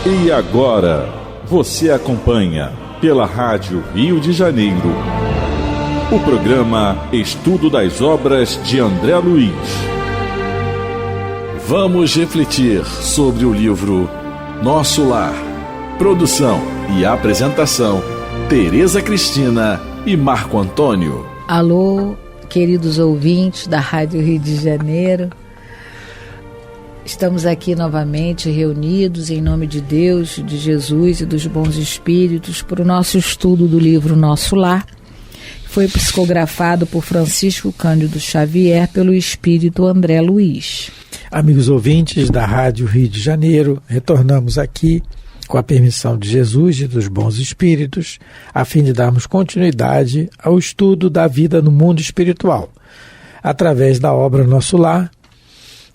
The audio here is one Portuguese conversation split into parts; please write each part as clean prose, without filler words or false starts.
E agora, você acompanha pela Rádio Rio de Janeiro o programa Estudo das Obras de André Luiz. Vamos refletir sobre o livro Nosso Lar. Produção e apresentação, Tereza Cristina e Marco Antônio. Alô, queridos ouvintes da Rádio Rio de Janeiro. Estamos aqui novamente reunidos em nome de Deus, de Jesus e dos bons espíritos para o nosso estudo do livro Nosso Lar. Foi psicografado por Francisco Cândido Xavier pelo espírito André Luiz. Amigos ouvintes da Rádio Rio de Janeiro, retornamos aqui com a permissão de Jesus e dos bons espíritos, a fim de darmos continuidade ao estudo da vida no mundo espiritual, através da obra Nosso Lar.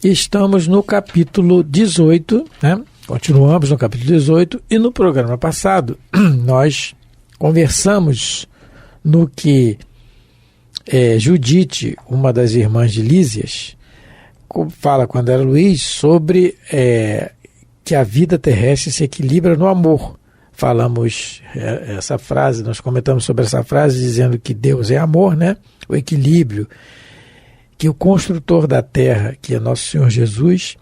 Estamos no capítulo 18, né? Continuamos no capítulo 18, e no programa passado nós conversamos no que Judite, uma das irmãs de Lísias, fala com André Luiz sobre que a vida terrestre se equilibra no amor. Falamos essa frase, nós comentamos sobre essa frase dizendo que Deus é amor, né? O equilíbrio, que o construtor da terra, que é nosso Senhor Jesus,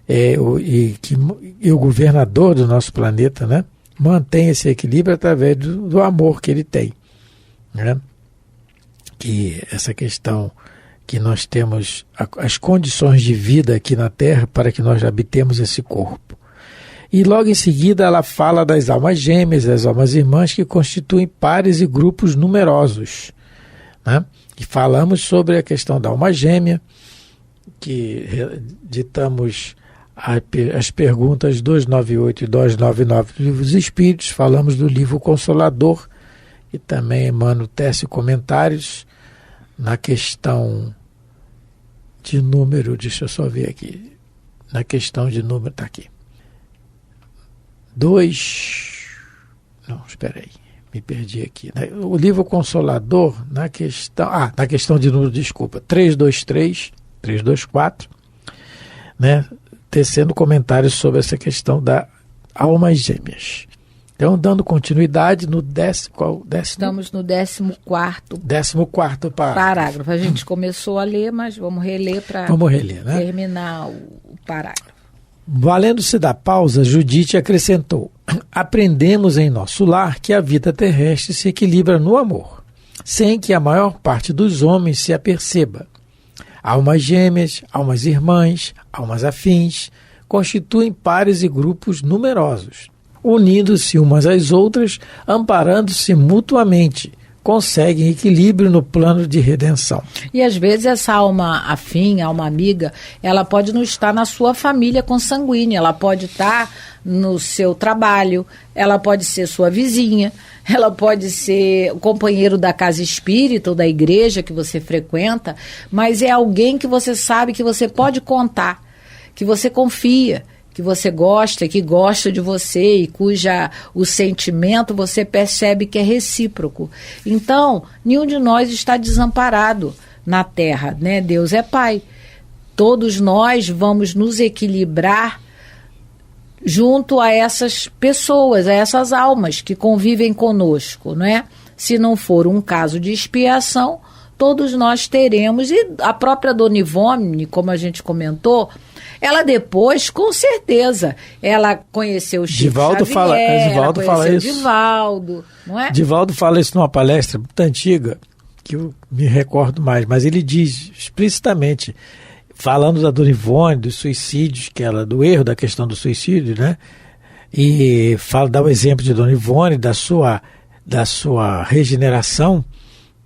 e o governador do nosso planeta, né, mantém esse equilíbrio através do amor que ele tem, né? Que essa questão que nós temos as condições de vida aqui na terra para que nós habitemos esse corpo. E logo em seguida ela fala das almas gêmeas, das almas irmãs, que constituem pares e grupos numerosos, né? E falamos sobre a questão da alma gêmea, que ditamos as perguntas 298 e 299 do Livro dos Espíritos. Falamos do livro Consolador, e também Emmanuel tece comentários na questão de número, deixa eu só ver aqui, na questão de número, está aqui. Espera aí. Me perdi aqui. O livro Consolador, na questão de número, 323, 324, né, tecendo comentários sobre essa questão da almas gêmeas. Então, dando continuidade no Estamos no 14º parágrafo. A gente começou a ler, mas vamos reler para né? terminar o parágrafo. Valendo-se da pausa, Judite acrescentou: aprendemos em nosso lar que a vida terrestre se equilibra no amor, sem que a maior parte dos homens se aperceba. Almas gêmeas, almas irmãs, almas afins, constituem pares e grupos numerosos, unindo-se umas às outras, amparando-se mutuamente, conseguem equilíbrio no plano de redenção. E às vezes essa alma afim, alma amiga, ela pode não estar na sua família consanguínea, ela pode estar no seu trabalho, ela pode ser sua vizinha, ela pode ser o companheiro da casa espírita ou da igreja que você frequenta, mas é alguém que você sabe que você pode contar, que você confia, que você gosta, que gosta de você e o sentimento você percebe que é recíproco. Então, nenhum de nós está desamparado na Terra, né? Deus é Pai. Todos nós vamos nos equilibrar junto a essas pessoas, a essas almas que convivem conosco, não é? Se não for um caso de expiação, todos nós teremos, e a própria Dona Ivone, como a gente comentou, ela depois, com certeza, ela conheceu o Chico Divaldo Xavier, Divaldo fala isso. Divaldo, não é? Divaldo fala isso numa palestra muito antiga, que eu me recordo mais, mas ele diz explicitamente, falando da Dona Ivone, dos suicídios, do erro da questão do suicídio, né? E dá o exemplo de Dona Ivone, da sua regeneração,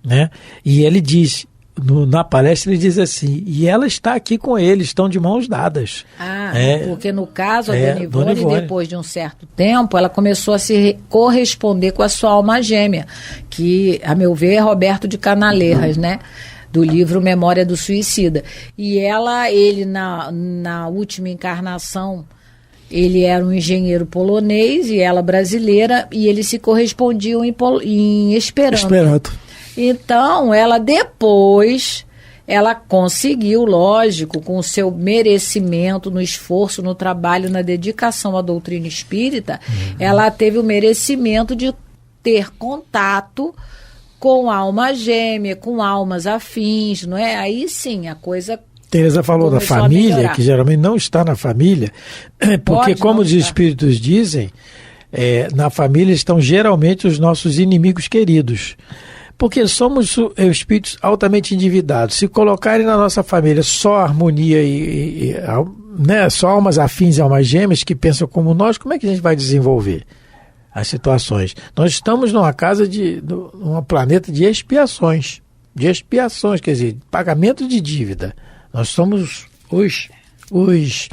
né? E ele diz, na palestra ele diz assim, e ela está aqui com ele, estão de mãos dadas. Porque no caso a Dona Ivone, depois de um certo tempo, ela começou a se corresponder com a sua alma gêmea, que, a meu ver, é Roberto de Canaleiras, né? Do livro Memória do Suicida. E ele na última encarnação, ele era um engenheiro polonês e ela brasileira, e eles se correspondiam em Esperanto. Então, ela depois, ela conseguiu, lógico, com o seu merecimento, no esforço, no trabalho, na dedicação à doutrina espírita, ela teve o merecimento de ter contato com alma gêmea, com almas afins, não é? Aí sim, a coisa... Teresa falou da família, que geralmente não está na família, porque como os espíritos dizem, na família estão geralmente os nossos inimigos queridos. Porque somos espíritos altamente endividados. Se colocarem na nossa família só harmonia né, só almas afins e almas gêmeas que pensam como nós, como é que a gente vai desenvolver as situações? Nós estamos numa casa num planeta de expiações. Quer dizer, pagamento de dívida. Nós somos os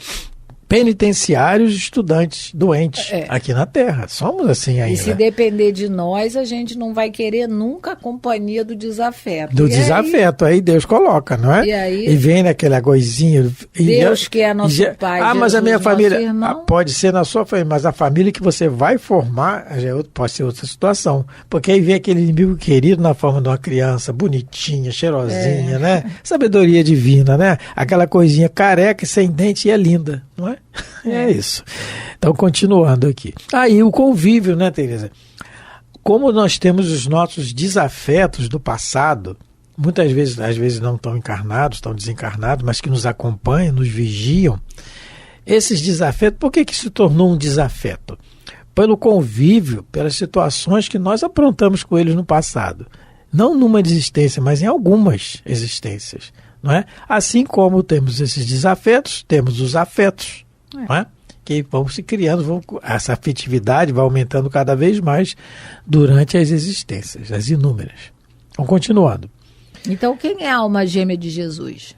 penitenciários estudantes doentes aqui na Terra. Somos assim ainda. E se depender de nós, a gente não vai querer nunca a companhia do desafeto. Aí Deus coloca, não é? E vem naquela coisinha. Deus que é nosso Pai. Mas a minha família pode ser na sua família, mas a família que você vai formar pode ser outra situação. Porque aí vem aquele inimigo querido na forma de uma criança bonitinha, cheirosinha, né? Sabedoria divina, né? Aquela coisinha careca, sem dente e é linda, não é? É isso. Então, continuando aqui. Aí o convívio, né, Teresa? Como nós temos os nossos desafetos do passado, muitas vezes, às vezes não estão encarnados, estão desencarnados, mas que nos acompanham, nos vigiam. Esses desafetos, por que se tornou um desafeto? Pelo convívio, pelas situações que nós aprontamos com eles no passado. Não numa existência, mas em algumas existências. Não é? Assim como temos esses desafetos, temos os afetos, não é? Que vão se criando, essa afetividade vai aumentando cada vez mais durante as existências, as inúmeras. Vamos continuando. Então, quem é a alma gêmea de Jesus?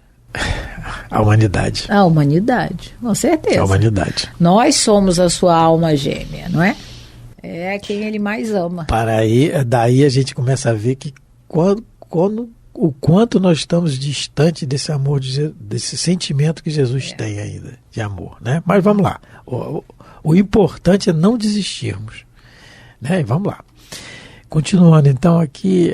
A humanidade. A humanidade, com certeza. A humanidade. Nós somos a sua alma gêmea, não é? É quem ele mais ama. Daí a gente começa a ver que o quanto nós estamos distante desse amor, desse sentimento que Jesus tem ainda, de amor, né? Mas vamos lá. O importante é não desistirmos, né? E vamos lá. Continuando então aqui...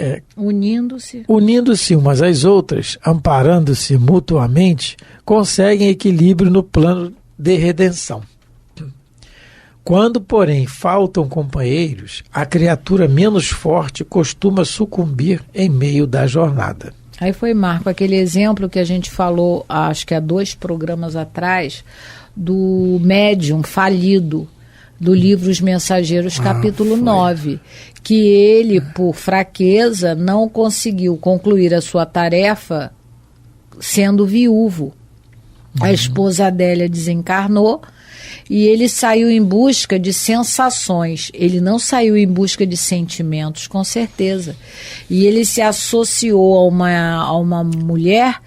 Unindo-se umas às outras, amparando-se mutuamente, conseguem equilíbrio no plano de redenção. Quando, porém, faltam companheiros, a criatura menos forte costuma sucumbir em meio da jornada. Aí foi, Marco, aquele exemplo que a gente falou, acho que há 2 programas atrás, do médium falido, do livro Os Mensageiros, capítulo 9, que ele, por fraqueza, não conseguiu concluir a sua tarefa sendo viúvo. A esposa Adélia desencarnou, e ele saiu em busca de sensações, ele não saiu em busca de sentimentos, com certeza. E ele se associou a uma mulher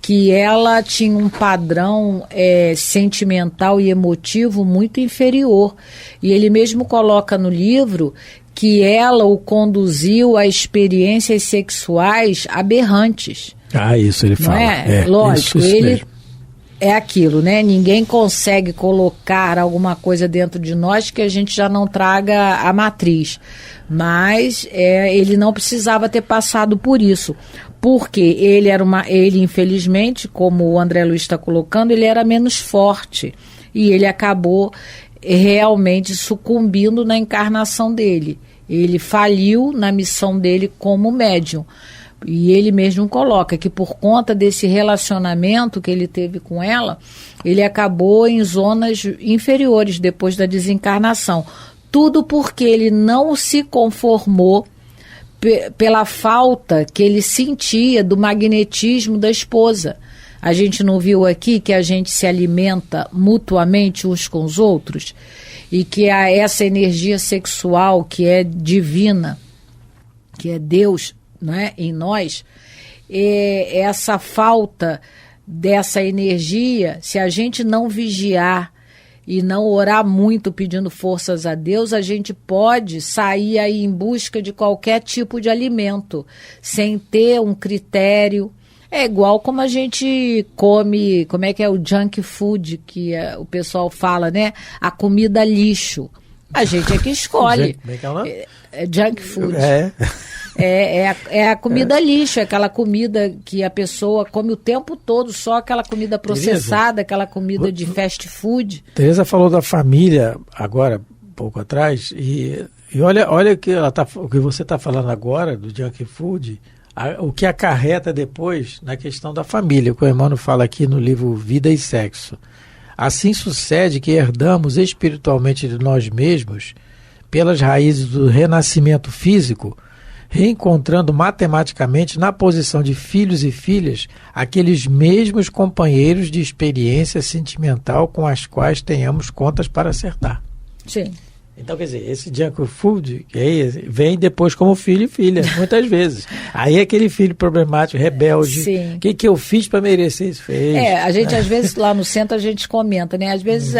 que ela tinha um padrão sentimental e emotivo muito inferior. E ele mesmo coloca no livro que ela o conduziu a experiências sexuais aberrantes. Isso ele fala. Lógico, isso ele... mesmo. É aquilo, né? Ninguém consegue colocar alguma coisa dentro de nós que a gente já não traga a matriz. Mas ele não precisava ter passado por isso. Porque ele, infelizmente, como o André Luiz está colocando, ele era menos forte. E ele acabou realmente sucumbindo na encarnação dele. Ele faliu na missão dele como médium. E ele mesmo coloca que por conta desse relacionamento que ele teve com ela, ele acabou em zonas inferiores depois da desencarnação. Tudo porque ele não se conformou pela falta que ele sentia do magnetismo da esposa. A gente não viu aqui que a gente se alimenta mutuamente uns com os outros? E que essa energia sexual que é divina, que é Deus, né, em nós, essa falta dessa energia, se a gente não vigiar e não orar muito pedindo forças a Deus, a gente pode sair aí em busca de qualquer tipo de alimento, sem ter um critério. É igual como a gente come, como é que é o junk food, que o pessoal fala, né? A comida lixo. A gente é que escolhe. Como é que é o nome? Junk food. É a comida lixo, é aquela comida que a pessoa come o tempo todo, só aquela comida processada, aquela comida de fast food. Tereza falou da família agora, pouco atrás, e olha o que você está falando agora do junk food, o que acarreta depois na questão da família, que o Emmanuel fala aqui no livro Vida e Sexo. Assim sucede que herdamos espiritualmente de nós mesmos, pelas raízes do renascimento físico, reencontrando matematicamente na posição de filhos e filhas aqueles mesmos companheiros de experiência sentimental com as quais tenhamos contas para acertar. Sim. Então, quer dizer, esse junk food vem depois como filho e filha, muitas vezes. Aí aquele filho problemático, rebelde, o que eu fiz para merecer isso? A gente às vezes lá no centro a gente comenta, né? Às vezes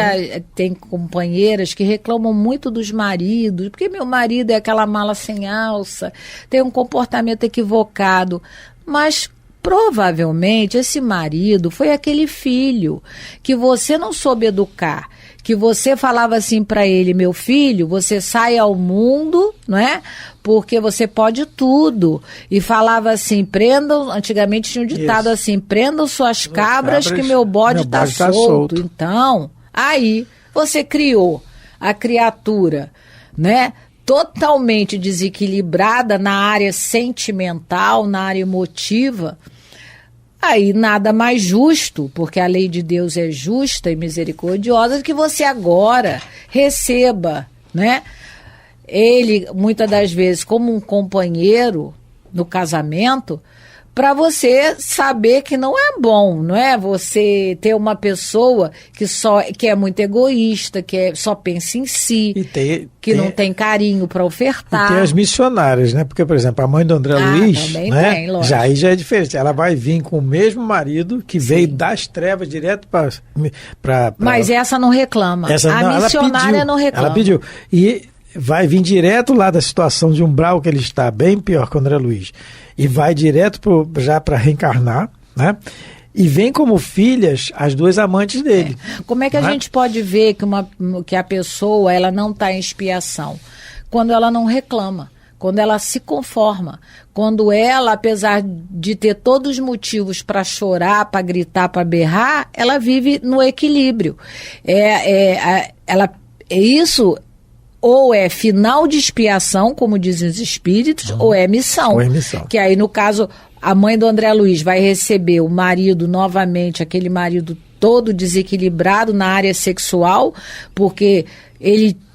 tem companheiras que reclamam muito dos maridos, porque meu marido é aquela mala sem alça, tem um comportamento equivocado, mas provavelmente esse marido foi aquele filho que você não soube educar, que você falava assim para ele, meu filho, você sai ao mundo, não é? Porque você pode tudo. E falava assim, antigamente tinha um ditado assim, prendam suas cabras que meu bode tá solto. Então, aí você criou a criatura, né? Totalmente desequilibrada na área sentimental, na área emotiva. Aí nada mais justo, porque a lei de Deus é justa e misericordiosa, que você agora receba, né? Ele, muitas das vezes, como um companheiro no casamento, para você saber que não é bom, não é? Você ter uma pessoa que é muito egoísta, que só pensa em si, que não tem carinho para ofertar. E tem as missionárias, né? Porque, por exemplo, a mãe do André Luiz, né? Tem, lógico. Aí já é diferente. Ela vai vir com o mesmo marido que veio das trevas direto para. Mas essa não reclama. A missionária não reclama. Ela pediu. E vai vir direto lá da situação de umbral que ele está, bem pior que o André Luiz. E vai direto já para reencarnar, né? E vem como filhas as duas amantes dele. Como é que a gente pode ver que a pessoa ela não está em expiação? Quando ela não reclama, quando ela se conforma, quando ela, apesar de ter todos os motivos para chorar, para gritar, para berrar, ela vive no equilíbrio. Isso ou é final de expiação, como dizem os espíritos, ou é missão. Que aí, no caso, a mãe do André Luiz vai receber o marido novamente, aquele marido todo desequilibrado na área sexual, porque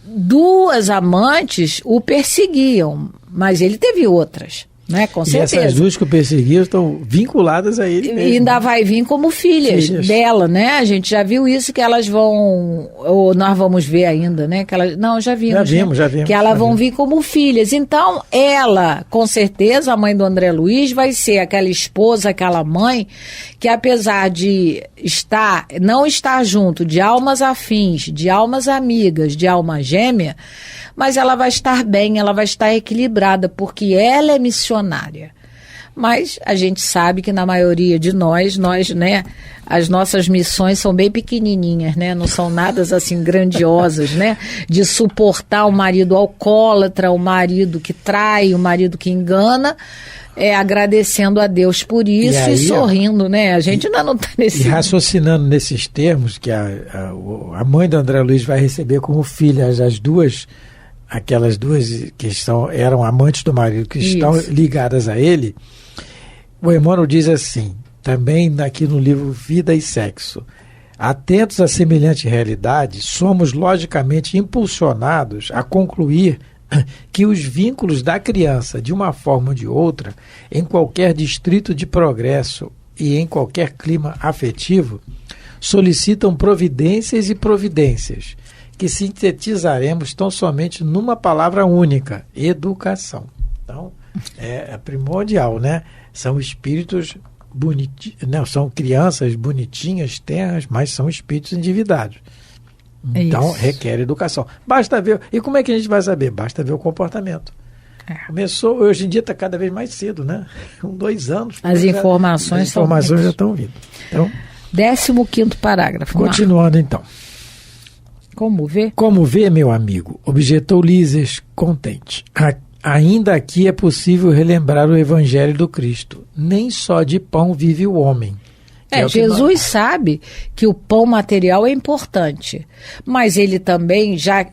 duas amantes o perseguiam, mas ele teve outras. Né, com certeza. E essas duas que o perseguiam estão vinculadas a ele mesmo. E ainda vai vir como filhas dela, né? A gente já viu isso, que elas vão, ou nós vamos ver ainda, né? Já vimos. Que elas vão vir como filhas. Então, ela, com certeza, a mãe do André Luiz, vai ser aquela esposa, aquela mãe, que apesar de não estar junto de almas afins, de almas amigas, de alma gêmea, mas ela vai estar bem, ela vai estar equilibrada, porque ela é missionária. Mas a gente sabe que na maioria de nós, né, as nossas missões são bem pequenininhas, né, não são nada assim grandiosas, né, de suportar o marido alcoólatra, o marido que trai, o marido que engana, agradecendo a Deus por isso e sorrindo, né, a gente ainda não está nesse... E raciocinando nesses termos, que a mãe do André Luiz vai receber como filhas aquelas duas que eram amantes do marido, que estão ligadas a ele, o Emmanuel diz assim, também aqui no livro Vida e Sexo: atentos a semelhante realidade, somos logicamente impulsionados a concluir que os vínculos da criança, de uma forma ou de outra, em qualquer distrito de progresso e em qualquer clima afetivo, solicitam providências e providências, que sintetizaremos tão somente numa palavra única: educação. Então, é primordial, né? São espíritos bonitinhos, não, são crianças bonitinhas, terras, mas são espíritos endividados. Então, requer educação. Basta ver. E como é que a gente vai saber? Basta ver o comportamento. Começou, hoje em dia está cada vez mais cedo, né? Com 2 anos. As informações já estão vindo. Então, 15º parágrafo. Continuando, então. Como vê? Como vê, meu amigo, objetou Lísias contente. ainda aqui é possível relembrar o Evangelho do Cristo. Nem só de pão vive o homem. Jesus sabe que o pão material é importante, mas ele também já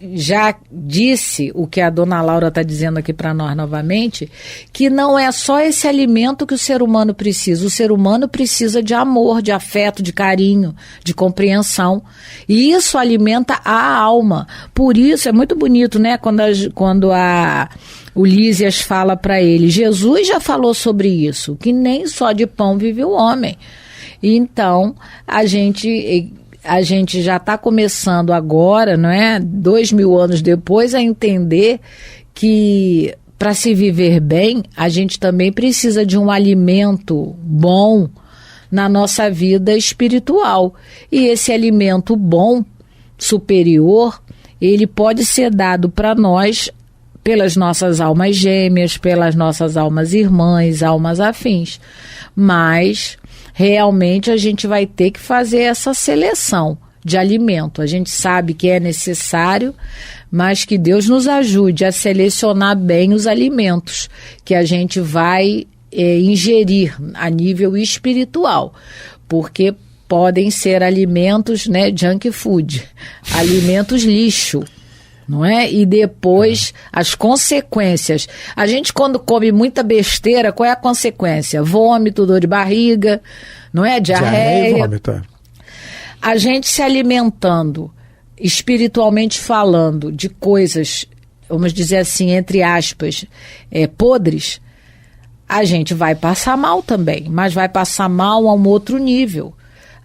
disse, o que a dona Laura está dizendo aqui para nós novamente, que não é só esse alimento que o ser humano precisa. O ser humano precisa de amor, de afeto, de carinho, de compreensão. E isso alimenta a alma. Por isso, é muito bonito, né? Quando o Lísias fala para ele, Jesus já falou sobre isso, que nem só de pão vive o homem. Então, a gente já está começando agora, não é? 2000 anos depois, a entender que para se viver bem, a gente também precisa de um alimento bom na nossa vida espiritual. E esse alimento bom, superior, ele pode ser dado para nós pelas nossas almas gêmeas, pelas nossas almas irmãs, almas afins. Mas realmente a gente vai ter que fazer essa seleção de alimento. A gente sabe que é necessário, mas que Deus nos ajude a selecionar bem os alimentos que a gente vai ingerir a nível espiritual, porque podem ser alimentos, né, junk food, alimentos lixo, não é? E depois as consequências. A gente, quando come muita besteira, qual é a consequência? Vômito, dor de barriga, não é? Diarreia. E vômito. A gente se alimentando, espiritualmente falando, de coisas, vamos dizer assim, entre aspas, podres, a gente vai passar mal também, mas vai passar mal a um outro nível.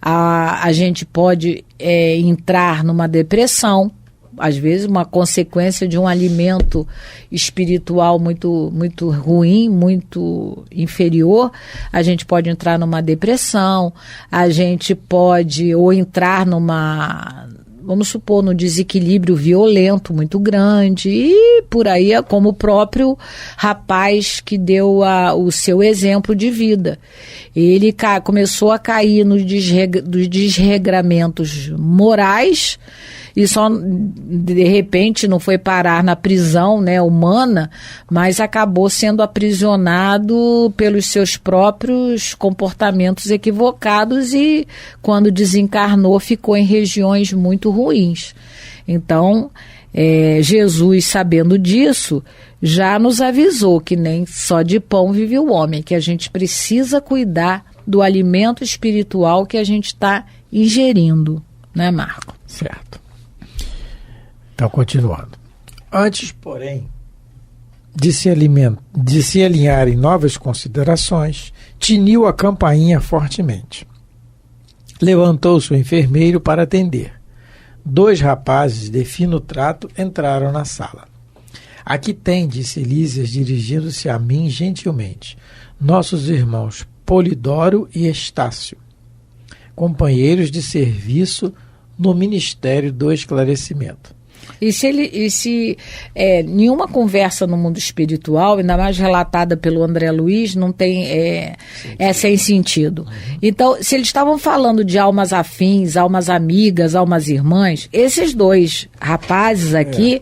A gente pode entrar numa depressão, às vezes uma consequência de um alimento espiritual muito, muito ruim, muito inferior. A gente pode entrar numa depressão, a gente pode ou entrar vamos supor, num desequilíbrio violento muito grande, e por aí é como o próprio rapaz que deu o seu exemplo de vida. Ele começou a cair nos desregramentos morais, e só de repente não foi parar na prisão, né, humana, mas acabou sendo aprisionado pelos seus próprios comportamentos equivocados, e quando desencarnou ficou em regiões muito ruins. Então, Jesus, sabendo disso, já nos avisou que nem só de pão vive o homem, que a gente precisa cuidar do alimento espiritual que a gente está ingerindo, né, Marco? Certo. Então, continuando. Antes, porém, de se alinhar em novas considerações, tiniu a campainha fortemente. Levantou-se o enfermeiro para atender. 2 rapazes de fino trato entraram na sala. Aqui tem, disse Lísias, dirigindo-se a mim gentilmente, nossos irmãos Polidoro e Estácio, companheiros de serviço no Ministério do Esclarecimento. E se nenhuma conversa no mundo espiritual, ainda mais relatada pelo André Luiz, não tem sem sentido. Então, se eles estavam falando de almas afins, almas amigas, almas irmãs, esses 2 rapazes aqui,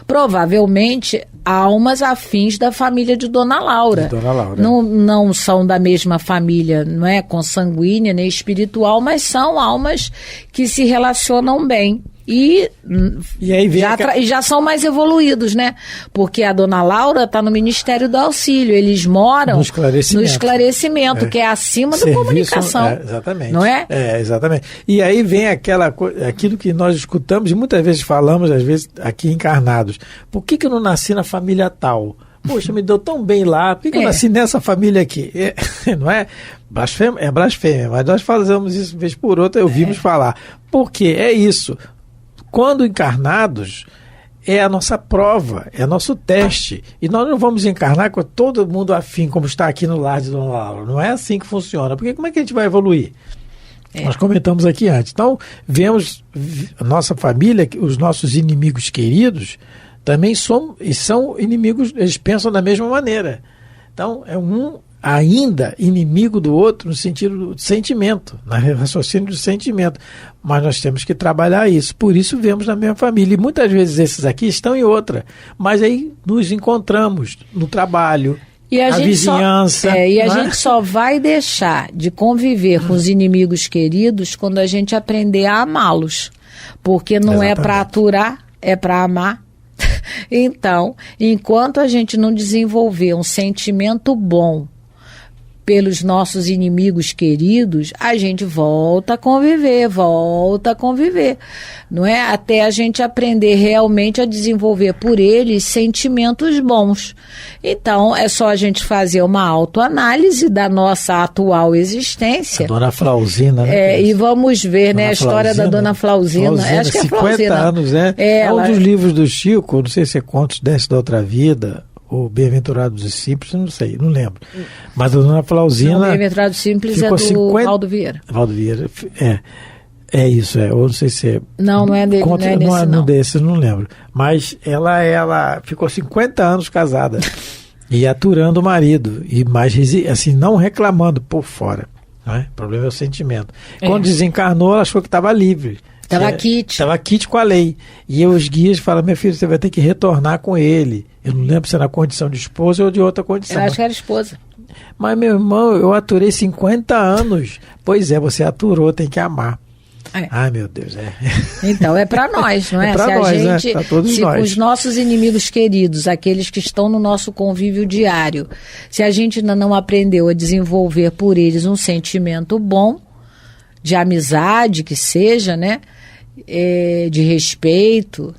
provavelmente almas afins da família de Dona Laura. Não são da mesma família, não é consanguínea nem espiritual, mas são almas que se relacionam bem. E aí já são mais evoluídos, né? Porque a Dona Laura está no Ministério do Auxílio, eles moram no esclarecimento, que é acima da comunicação. Exatamente. Não é? Exatamente. E aí vem aquilo que nós escutamos e muitas vezes falamos, às vezes aqui encarnados. Por que eu não nasci na família tal? Poxa, me deu tão bem lá, por que eu nasci nessa família aqui? Não é? É blasfêmia, mas nós fazemos isso vez por outra, ouvimos falar. Por quê? É isso. Quando encarnados, é a nossa prova, é nosso teste. E nós não vamos encarnar com todo mundo afim, como está aqui no lar de Dona Laura. Não é assim que funciona. Porque como é que a gente vai evoluir? Nós comentamos aqui antes. Então, vemos a nossa família, os nossos inimigos queridos, também são inimigos, eles pensam da mesma maneira. Então, ainda inimigo do outro no sentido do sentimento, na raciocínio do sentimento. Mas nós temos que trabalhar isso. Por isso vemos na mesma família. E muitas vezes esses aqui estão em outra. Mas aí nos encontramos no trabalho, na vizinhança. A gente só vai deixar de conviver com os inimigos queridos quando a gente aprender a amá-los. Porque não é para aturar, é para amar. Então, enquanto a gente não desenvolver um sentimento bom pelos nossos inimigos queridos, a gente volta a conviver, não é? Até a gente aprender realmente a desenvolver por eles sentimentos bons. Então, é só a gente fazer uma autoanálise da nossa atual existência. A Dona Flauzina, né? E vamos ver, né, a história da Dona Flauzina. Acho que é 50 Flauzina. Anos, né? É um dos livros do Chico, não sei se é Contos Desce da Outra Vida, ou Bem-aventurados e Simples, não sei, não lembro. Mas a Dona Flauzina... Bem-aventurados e Simples é do Valdo Vieira. Valdo Vieira, é isso, ou não sei se é... Não é dele, não é desse, não lembro. Mas ela ficou 50 anos casada e aturando o marido, e mais assim, não reclamando por fora. Não é? O problema é o sentimento. Quando desencarnou, ela achou que estava livre. Estava quite. Estava quite com a lei. E os guias falam, meu filho, você vai ter que retornar com ele. Eu não lembro se é na condição de esposa ou de outra condição. Eu acho que era esposa. Mas, meu irmão, eu aturei 50 anos. Pois é, você aturou, tem que amar. Ai, meu Deus, Então, é para nós, não é? É para nós, gente, para todos nós. Os nossos inimigos queridos, aqueles que estão no nosso convívio diário, se a gente ainda não aprendeu a desenvolver por eles um sentimento bom, de amizade que seja, né? De respeito,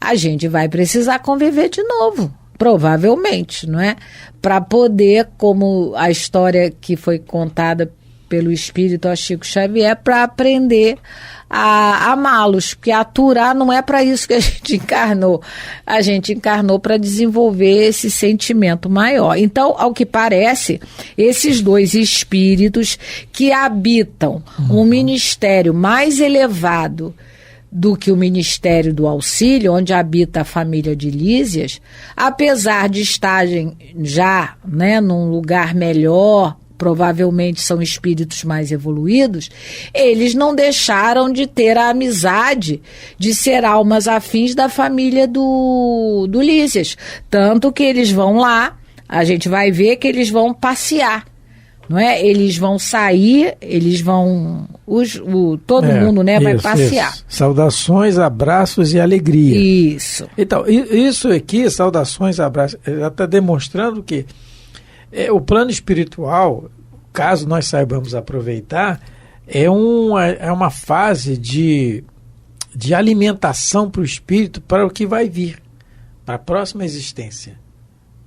a gente vai precisar conviver de novo, provavelmente, não é? Para poder, como a história que foi contada pelo espírito a Chico Xavier, para aprender a amá-los, porque aturar não é para isso que a gente encarnou. A gente encarnou para desenvolver esse sentimento maior. Então, ao que parece, esses dois espíritos que habitam um ministério mais elevado do que o Ministério do Auxílio, onde habita a família de Lísias, apesar de estarem já, né, num lugar melhor, provavelmente são espíritos mais evoluídos, eles não deixaram de ter a amizade, de ser almas afins da família do Lísias. Tanto que eles vão lá, a gente vai ver que eles vão passear, não é? Eles vão sair, eles vão... todo mundo, né, vai passear. Isso. Saudações, abraços e alegria. Isso. Então, isso aqui, saudações, abraços, está demonstrando que o plano espiritual, caso nós saibamos aproveitar, é uma fase de alimentação para o espírito para o que vai vir, para a próxima existência,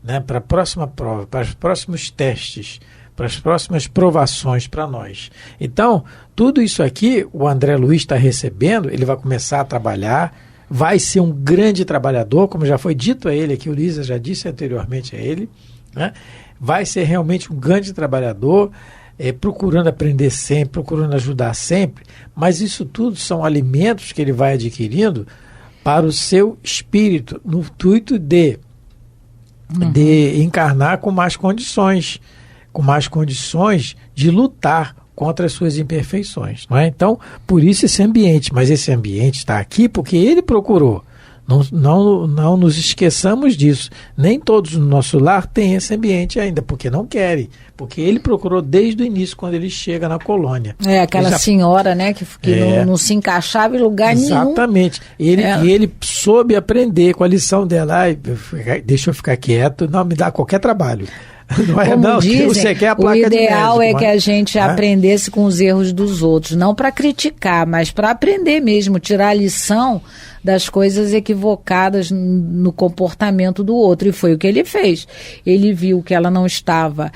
né? Para a próxima prova, para os próximos testes, para as próximas provações para nós. Então, tudo isso aqui o André Luiz está recebendo, ele vai começar a trabalhar, vai ser um grande trabalhador, como já foi dito a ele aqui, o Lísia já disse anteriormente a ele, né? Vai ser realmente um grande trabalhador, procurando aprender sempre, procurando ajudar sempre, mas isso tudo são alimentos que ele vai adquirindo para o seu espírito, no intuito de encarnar com mais condições de lutar contra as suas imperfeições, não é? Então, por isso esse ambiente, mas esse ambiente está aqui porque ele procurou. Não nos esqueçamos disso. Nem todos no nosso lar têm esse ambiente ainda, porque não querem. Porque ele procurou desde o início, quando ele chega na colônia. Aquela senhora, né, que não se encaixava em lugar nenhum. Exatamente. E ele soube aprender com a lição dela. Deixa eu ficar quieto, não me dá qualquer trabalho. Como dizem, você quer a placa o ideal de médico, que a gente aprendesse com os erros dos outros, não para criticar, mas para aprender mesmo, tirar a lição das coisas equivocadas no comportamento do outro, e foi o que ele fez. Ele viu que ela não estava,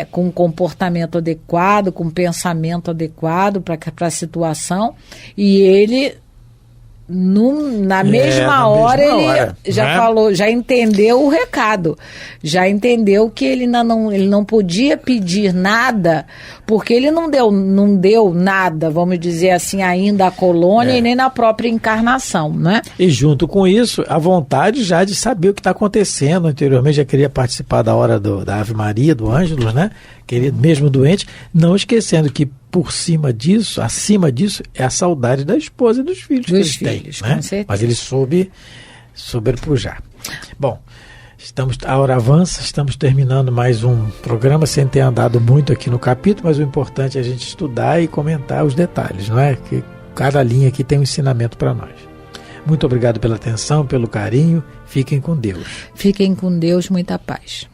com um comportamento adequado, com um pensamento adequado para a situação, e ele na mesma hora ele já falou, já entendeu o recado, já entendeu que ele não podia pedir nada, porque ele não deu nada, vamos dizer assim, ainda à colônia e nem na própria encarnação, né? E junto com isso, a vontade já de saber o que está acontecendo. Anteriormente já queria participar da hora da Ave Maria, do Ângelus, né? Queria, mesmo doente, não esquecendo que por cima disso, acima disso, é a saudade da esposa e dos filhos que eles têm, né? Mas ele soube sobrepujar. Bom, a hora avança, estamos terminando mais um programa, sem ter andado muito aqui no capítulo, mas o importante é a gente estudar e comentar os detalhes, não é? Que cada linha aqui tem um ensinamento para nós. Muito obrigado pela atenção, pelo carinho. Fiquem com Deus. Fiquem com Deus, muita paz.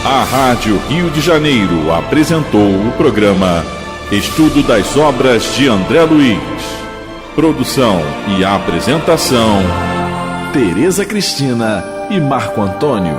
A Rádio Rio de Janeiro apresentou o programa Estudo das Obras de André Luiz. Produção e apresentação, Tereza Cristina e Marco Antônio.